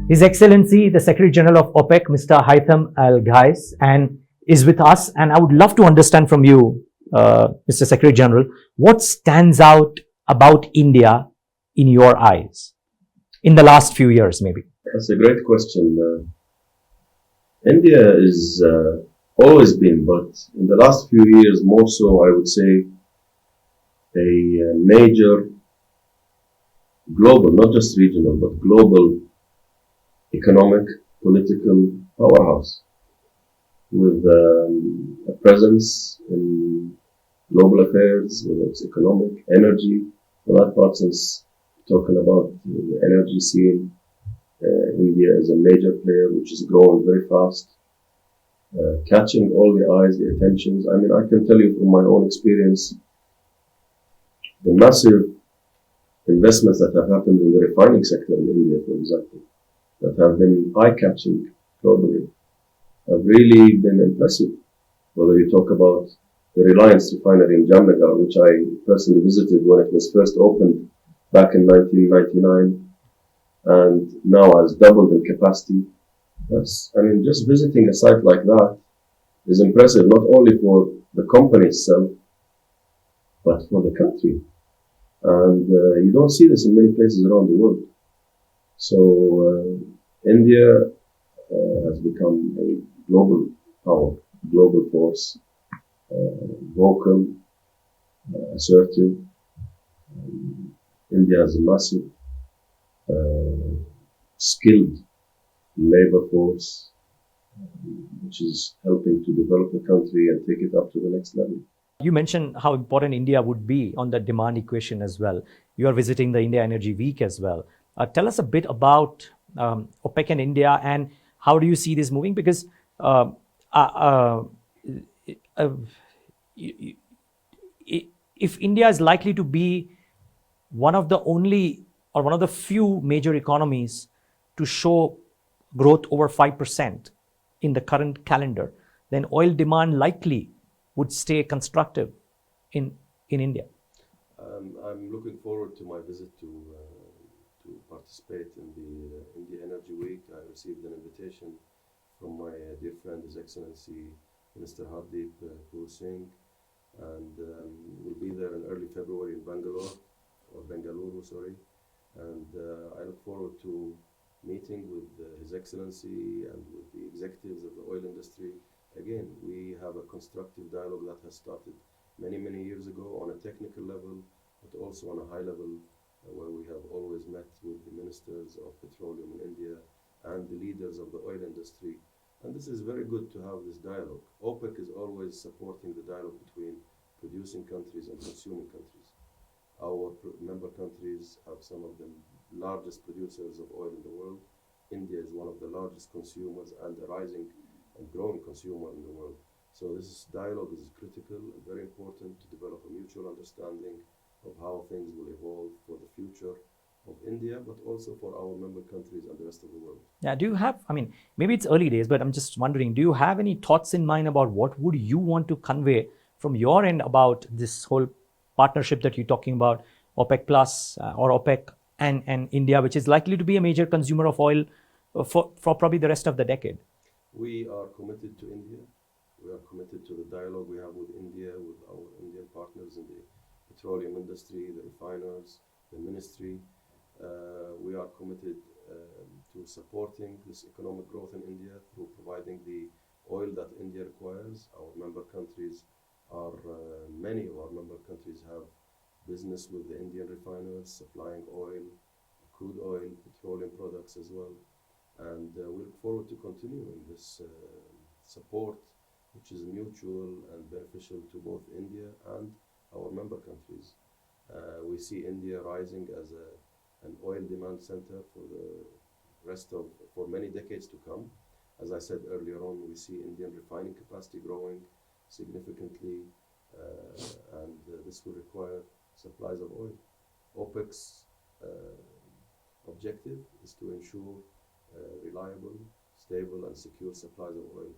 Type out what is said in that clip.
His Excellency, the Secretary General of OPEC, Mr. Haitham al-Ghais, and is with us. And I would love to understand from you, Mr. Secretary General, what stands out about India in your eyes in the last few years, maybe? That's a great question. India is always been, but in the last few years more so, I would say, a major global, not just regional, but global economic, political powerhouse with a presence in global affairs, whether it's economic, energy. For that part, since talking about the energy scene, India is a major player which is growing very fast, catching all the eyes, the attentions. I mean, I can tell you from my own experience, the massive investments that have happened in the refining sector in India, for example, that have been eye-catching globally, have really been impressive. Whether you talk about the Reliance refinery in Jamnagar, which I personally visited when it was first opened back in 1999, and now has doubled in capacity. Just visiting a site like that is impressive, not only for the company itself, but for the country. And you don't see this in many places around the world. So India has become a global power, global force, vocal, assertive. India has a massive, skilled labor force, which is helping to develop the country and take it up to the next level. You mentioned how important India would be on the demand equation as well. You are visiting the India Energy Week as well. Tell us a bit about OPEC and India, and how do you see this moving? Because if India is likely to be one of the only or one of the few major economies to show growth over 5% in the current calendar, then oil demand likely would stay constructive in India. I'm looking forward to my visit to participate in the India Energy Week. I received an invitation from my dear friend, His Excellency Minister Hardeep Kaur Singh, and we'll be there in early February in Bengaluru, and I look forward to meeting with His Excellency and with the executives of the oil industry. Again, we have a constructive dialogue that has started many years ago on a technical level, but also on a high level, where we have always met with the ministers of petroleum in India and the leaders of the oil industry. And this is very good to have this dialogue. OPEC is always supporting the dialogue between producing countries and consuming countries. Our member countries have some of the largest producers of oil in the world. India is one of the largest consumers and a rising and growing consumer in the world. So this dialogue is critical and very important to develop a mutual understanding of how things will evolve for the future of India, but also for our member countries and the rest of the world. Yeah, do you have, maybe it's early days, but I'm just wondering, do you have any thoughts in mind about what would you want to convey from your end about this whole partnership that you're talking about, OPEC Plus or OPEC and India, which is likely to be a major consumer of oil for probably the rest of the decade? We are committed to India. We are committed to the dialogue we have with India, with our Indian partners in the petroleum industry, the refiners, the ministry. We are committed to supporting this economic growth in India through providing the oil that India requires. Many of our member countries have business with the Indian refiners, supplying oil, crude oil, petroleum products as well. And we look forward to continuing this support, which is mutual and beneficial to both India and our member countries. We see India rising as an oil demand center for many decades to come. As I said earlier on, we see Indian refining capacity growing significantly, and this will require supplies of oil. OPEC's objective is to ensure reliable, stable, and secure supplies of oil.